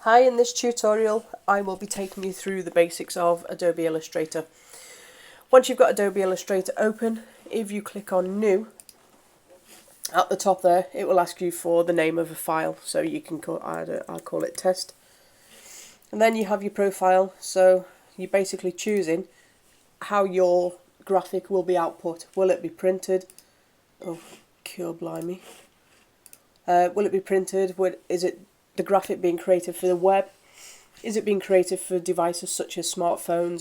Hi, in this tutorial I will be taking you through the basics of Adobe Illustrator. Once you've got Adobe Illustrator open, if you click on New, at the top there it will ask you for the name of a file, so you can I'll call it test. And then you have your profile, so you're basically choosing how your graphic will be output. Will it be printed? Oh, cure blimey. Will it be printed? Is it the graphic being created for the web? Is it being created for devices such as smartphones,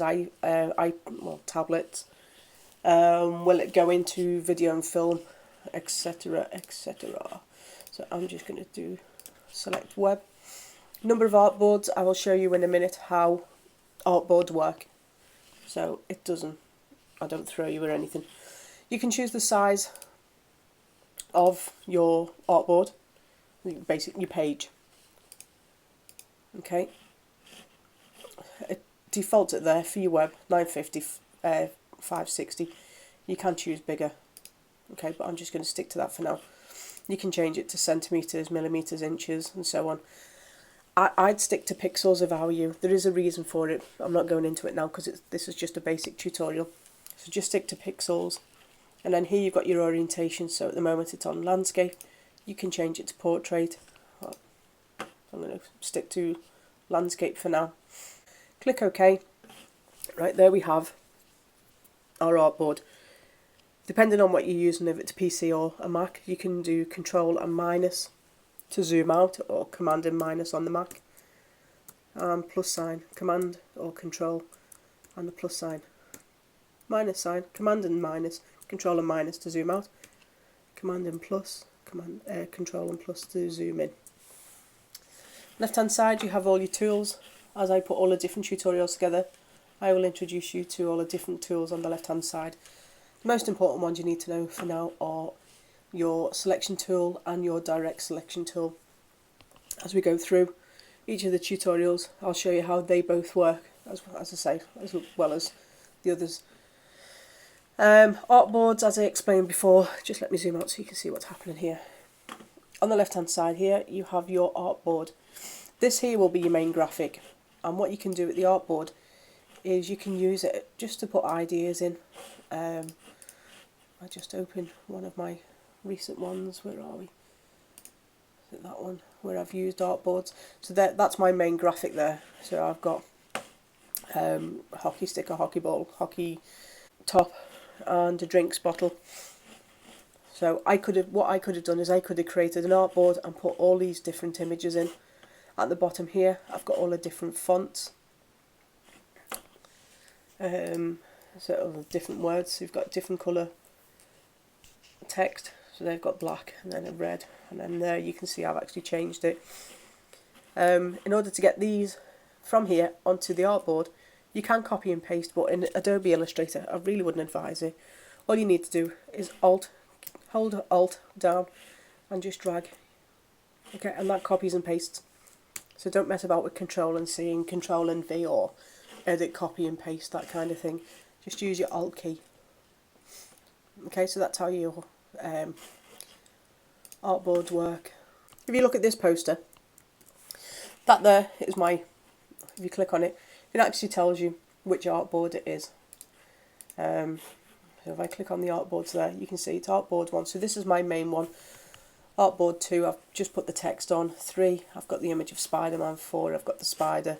tablets? Will it go into video and film, etc., etc.? So I'm just going to select web. Number of artboards, I will show you in a minute how artboards work. So I don't throw you or anything. You can choose the size of your artboard, basically your page. Okay, it defaults it there for your web, 950, 560. You can choose bigger, okay, but I'm just going to stick to that for now. You can change it to centimetres, millimetres, inches, and so on. I'd stick to pixels if I were you. There is a reason for it. I'm not going into it now because this is just a basic tutorial. So just stick to pixels. And then here you've got your orientation. So at the moment it's on landscape. You can change it to portrait. I'm going to stick to landscape for now. Click OK. Right, there we have our artboard. Depending on what you're using, if it's a PC or a Mac, you can do Control and minus to zoom out, or Command and minus on the Mac. Plus sign, Command or Control and the plus sign. Minus sign, Command and minus, Control and minus to zoom out. Command and plus, Control and plus to zoom in. Left hand side you have all your tools. As I put all the different tutorials together, I will introduce you to all the different tools on the left hand side. The most important ones you need to know for now are your selection tool and your direct selection tool. As we go through each of the tutorials, I'll show you how they both work, as I say, as well as the others. Artboards, as I explained before, just let me zoom out so you can see what's happening here. On the left hand side here you have your artboard. This here will be your main graphic, and what you can do with the artboard is you can use it just to put ideas in. I just opened one of my recent ones. Where are we? Is it that one where I've used artboards? So that's my main graphic there. So I've got a hockey stick, a hockey ball, hockey top, and a drinks bottle. So what I could have done is I could have created an artboard and put all these different images in. At the bottom here I've got all the different fonts, so all the different words. So you've got different colour text, so they've got black and then a red, and then there you can see I've actually changed it. In order to get these from here onto the artboard, you can copy and paste, but in Adobe Illustrator I really wouldn't advise it. All you need to do is hold Alt down and just drag, okay, and that copies and pastes. So don't mess about with Control and C and Control and V or edit, copy and paste, that kind of thing. Just use your Alt key. Okay, so that's how your artboards work. If you look at this poster, that there is if you click on it, it actually tells you which artboard it is. So if I click on the artboards there, you can see it's artboard 1. So this is my main one. Artboard 2, I've just put the text on. 3, I've got the image of Spider-Man. 4, I've got the spider.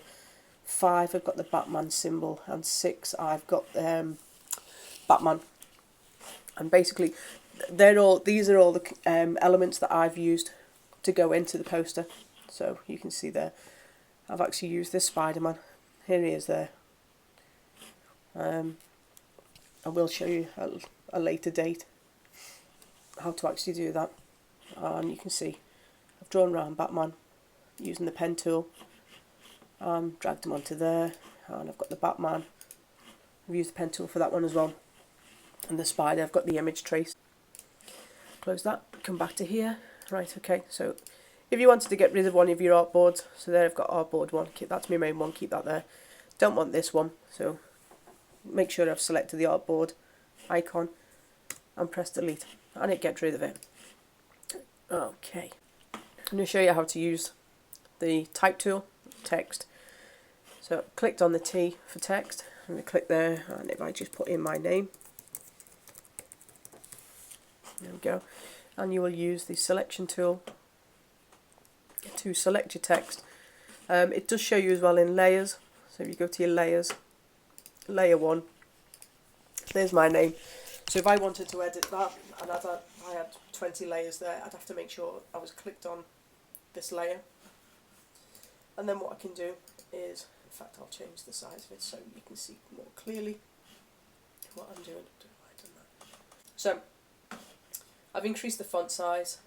5, I've got the Batman symbol. And 6, I've got Batman. And basically, these are all the elements that I've used to go into the poster. So you can see there, I've actually used this Spider-Man. Here he is there. I will show you at a later date how to actually do that. And you can see I've drawn around Batman using the pen tool, dragged him onto there, and I've got the Batman. I've used the pen tool for that one as well, and the spider, I've got the image trace. Close that, come back to here. Right, okay, so if you wanted to get rid of one of your artboards, so there I've got artboard 1, that's my main one, keep that there. Don't want this one, so make sure I've selected the artboard icon and press delete, and it gets rid of it. Okay, I'm going to show you how to use the type tool text. So clicked on the T for text, and we click there, and if I just put in my name, there we go, and you will use the selection tool to select your text. It does show you as well in layers, so if you go to your layers, layer 1, there's my name. So if I wanted to edit that, and I had 20 layers there, I'd have to make sure I was clicked on this layer. And then what I can do is, in fact I'll change the size of it so you can see more clearly what I'm doing. So I've increased the font size.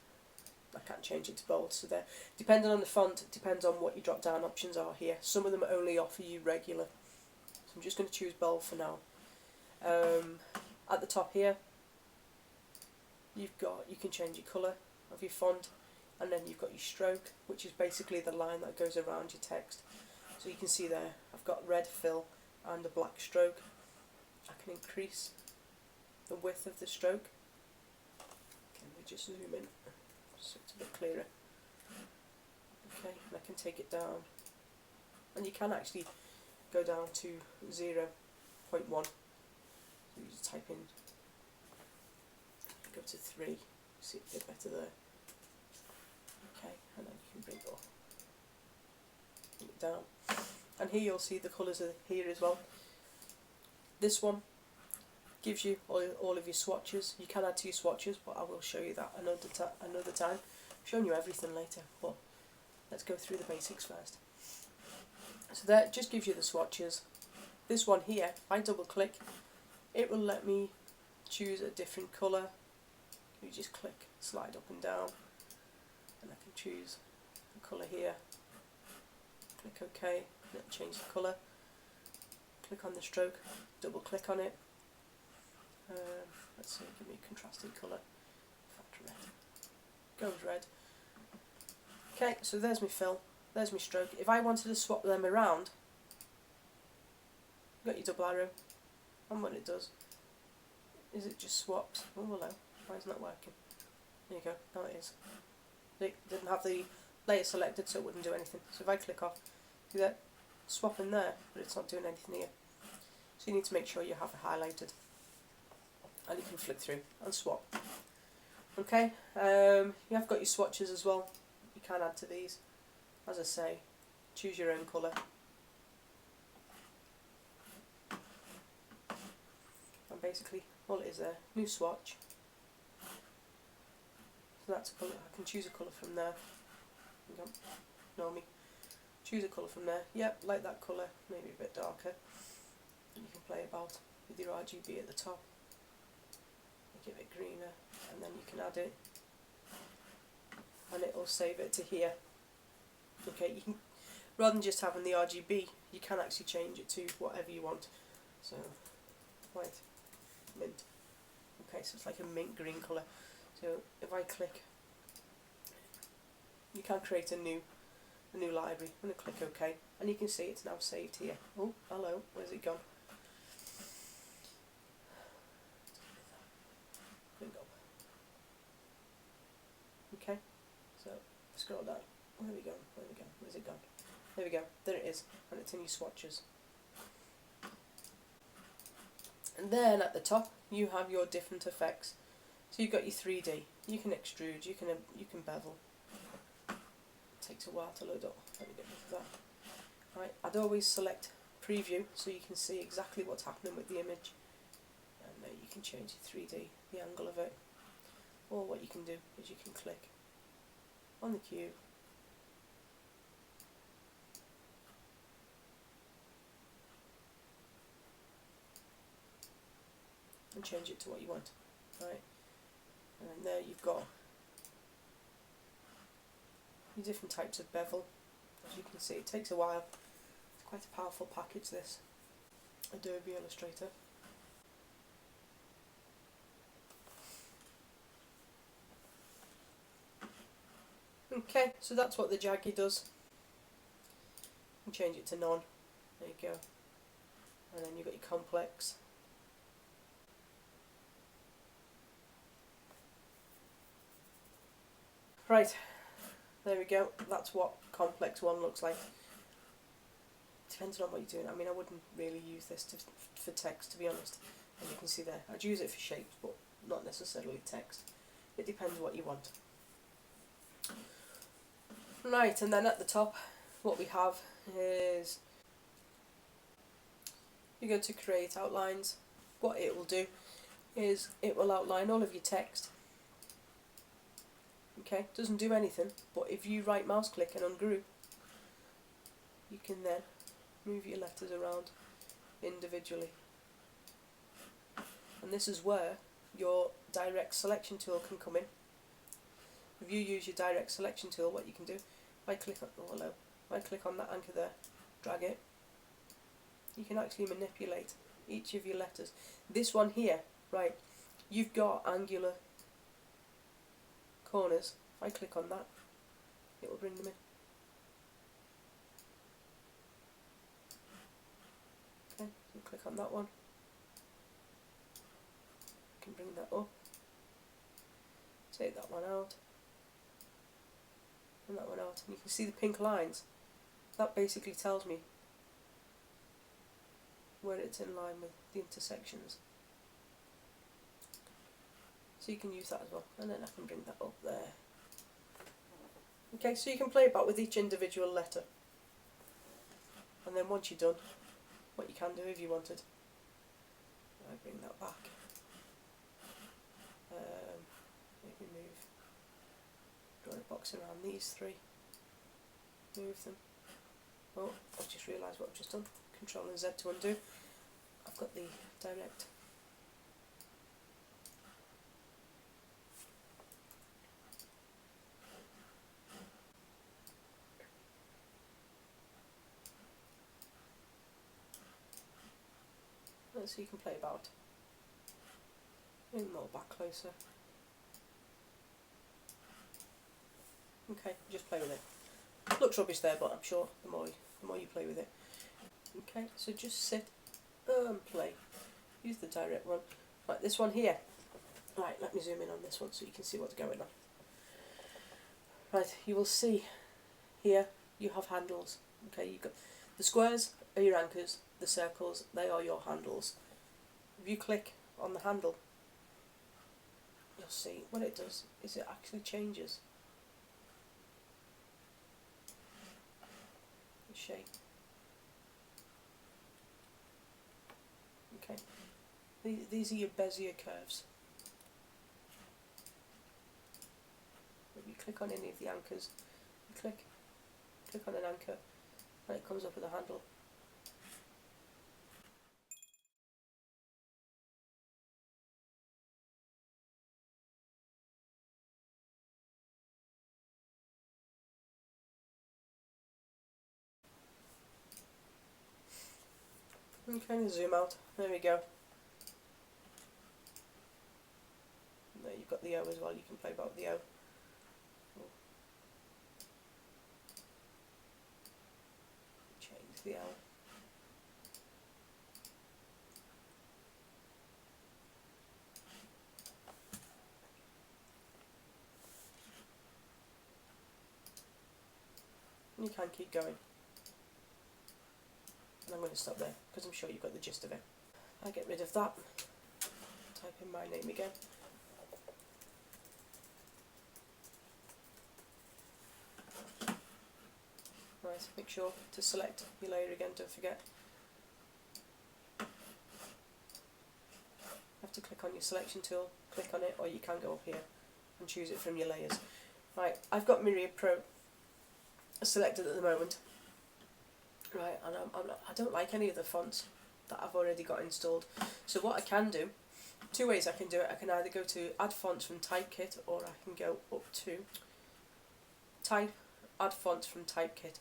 I can't change it to bold, so there, depending on the font, it depends on what your drop down options are here. Some of them only offer you regular, so I'm just going to choose bold for now. At the top here, you can change your colour of your font, and then you've got your stroke, which is basically the line that goes around your text. So you can see there, I've got red fill and a black stroke. I can increase the width of the stroke. Can we just zoom in so it's a bit clearer? Okay, and I can take it down, and you can actually go down to 0.1. So you just type in, go to 3, see it a bit better there. Okay, and then you can bring it down. And here you'll see the colours are here as well. This one gives you all of your swatches. You can add 2 swatches, but I will show you that another time. I'm showing you everything later, but let's go through the basics first. So that just gives you the swatches. This one here, if I double click, it will let me choose a different colour. You just click, slide up and down, and I can choose a colour here. Click OK, and it'll change the colour. Click on the stroke, double click on it. Let's see, give me a contrasted colour. In fact, red. Goes red. Okay, so there's my fill, there's my stroke. If I wanted to swap them around, you've got your double arrow, and what it does is it just swaps. Oh hello, why isn't that working? There you go, now it is. It didn't have the layer selected, so it wouldn't do anything. So if I click off, see that? Swapping there, but it's not doing anything here. So you need to make sure you have it highlighted, and you can flick through and swap. Okay, you have got your swatches as well. You can add to these. As I say, choose your own colour. And basically, all it is there, new swatch. So that's a colour. I can choose a colour from there. Ignore me. Choose a colour from there. Yep, like that colour, maybe a bit darker. And you can play about with your RGB at the top. Make it a bit greener, and then you can add it, and it will save it to here. Okay, you can, rather than just having the RGB, you can actually change it to whatever you want. So, white, mint. Okay, so it's like a mint green colour. So if I click, you can create a new library. I'm going to click OK, and you can see it's now saved here. Oh, hello, where's it gone? Okay, so scroll down. Where we go? Where's it gone? There we go. There it is, and it's in your swatches. And then at the top, you have your different effects. So you've got your 3D. You can extrude. You can bevel. It takes a while to load up. Let me get rid of that. Right, I'd always select preview so you can see exactly what's happening with the image. And you can change the 3D, the angle of it. Or what you can do is you can click on the cube and change it to what you want, right? And then there you've got your different types of bevel. As you can see, it takes a while. It's quite a powerful package, this Adobe Illustrator. Okay, so that's what the jaggy does. You can change it to none. There you go. And then you've got your complex. Right, there we go. That's what complex 1 looks like. depending on what you're doing. I mean, I wouldn't really use this for text, to be honest. And you can see there, I'd use it for shapes, but not necessarily text. It depends what you want. Right, and then at the top, what we have is you go to create outlines. What it will do is it will outline all of your text. Okay, doesn't do anything, but if you right mouse click and ungroup, you can then move your letters around individually. And this is where your direct selection tool can come in. If you use your direct selection tool, what you can do, if I click on that anchor there, drag it, you can actually manipulate each of your letters. This one here, right, you've got angular corners. If I click on that, it will bring them in. Okay, so click on that one, you can bring that up, take that one out, and that one out, and you can see the pink lines. That basically tells me where it's in line with the intersections. So you can use that as well, and then I can bring that up there. Okay, so you can play about with each individual letter, and then once you're done, what you can do if you wanted, I bring that back, maybe draw a box around these three, move them. Oh, I've just realised what I've just done. Control and Z to undo. I've got the direct. So you can play about. Bring more back closer. Okay, just play with it. Looks rubbish there, but I'm sure the more you play with it. Okay, so just sit and play. Use the direct one. Right, this one here. Right, let me zoom in on this one so you can see what's going on. Right, you will see here you have handles. Okay, you've got the squares are your anchors, the circles, they are your handles. If you click on the handle, you'll see what it does is it actually changes the shape. Okay, these are your Bezier curves. If you click on any of the anchors, you click on an anchor, and it comes up with a handle. Okay, zoom out. There we go. And there you've got the O as well. You can play about the O. Change the L. And you can keep going. And I'm going to stop there because I'm sure you've got the gist of it. I'll get rid of that. Type in my name again. Right, make sure to select your layer again, don't forget. You have to click on your selection tool, click on it, or you can go up here and choose it from your layers. Right, I've got Myriad Pro selected at the moment. Right, and I don't like any of the fonts that I've already got installed. So what I can do, two ways I can do it. I can either go to add fonts from Typekit, or I can go up to type, add fonts from Typekit.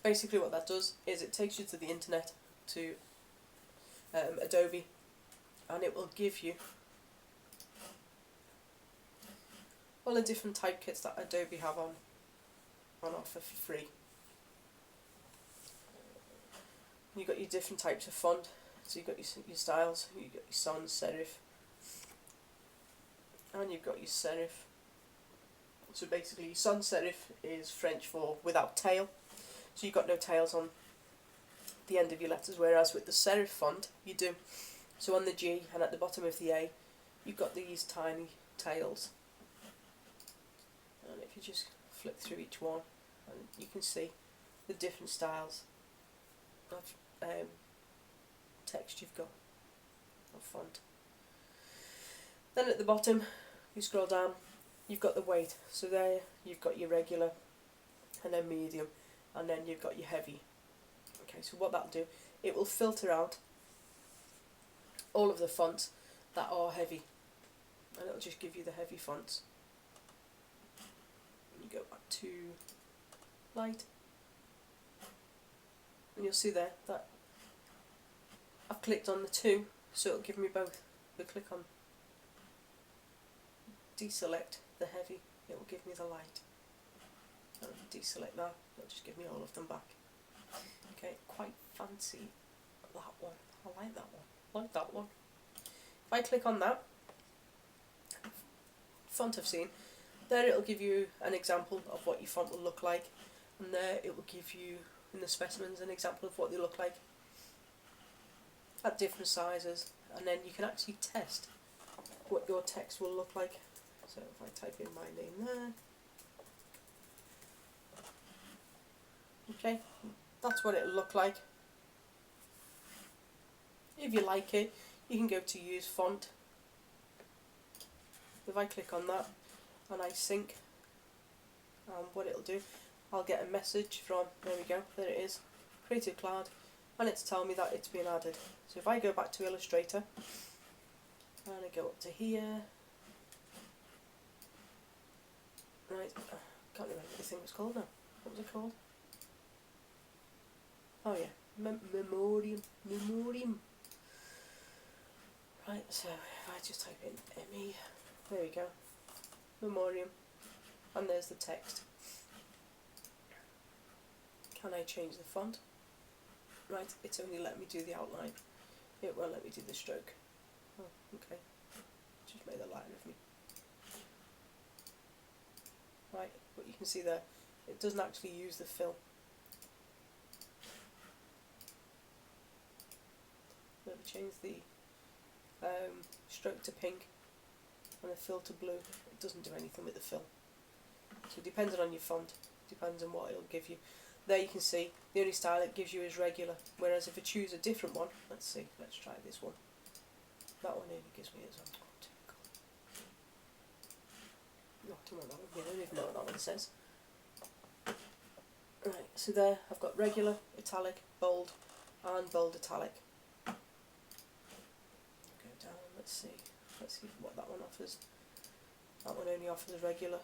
Basically what that does is it takes you to the internet, to Adobe, and it will give you all the different type kits that Adobe have on offer for free. You've got your different types of font, so you've got your styles, you've got your sans serif, and you've got your serif. So basically sans serif is French for without tail, So you've got no tails on the end of your letters, whereas with the serif font you do. So on the G and at the bottom of the A, you've got these tiny tails. And if you just flick through each one, and you can see the different styles of text you've got, of font. Then at the bottom, you scroll down, you've got the weight. So there you've got your regular, and then medium, and then you've got your heavy. Okay, so what that'll do, it will filter out all of the fonts that are heavy, and it'll just give you the heavy fonts. And you go back to light, and you'll see there that I've clicked on the two, so it'll give me both. We click on deselect the heavy, it will give me the light. And deselect that, it'll just give me all of them back. Okay, quite fancy, that one. I like that one. I like that one. If I click on that font I've seen, there it'll give you an example of what your font will look like, and there it will give you in the specimens an example of what they look like at different sizes, and then you can actually test what your text will look like. So if I type in my name there, okay, that's what it'll look like. If you like it, you can go to use font. If I click on that and I sync, what it'll do, I'll get a message from, there we go, there it is, Creative Cloud, and it's telling me that it's been added. So if I go back to Illustrator and I go up to here, right, can't remember what the thing was called now. What was it called? Oh yeah, memoriam. Right, so if I just type in ME, there we go, memoriam, and there's the text. Can I change the font? Right, it's only let me do the outline. It won't let me do the stroke. Oh, okay. Just made a line of me. Right, but you can see there, it doesn't actually use the fill. Let me change the stroke to pink and the fill to blue. It doesn't do anything with the fill. So depending on your font, depends on what it'll give you. There you can see the only style it gives you is regular, whereas if I choose a different one, let's see, let's try this one. That one only gives me its own. No, I don't know that one. I don't even know what that one says. Right, so there I've got regular, italic, bold, and bold italic. Go down, let's see what that one offers. That one only offers regular.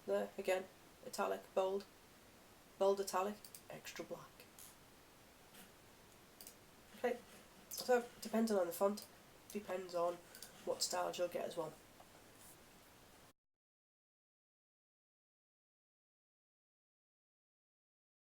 There, again, italic, bold, bold italic, extra black. Okay, so depending on the font, depends on what styles you'll get as well.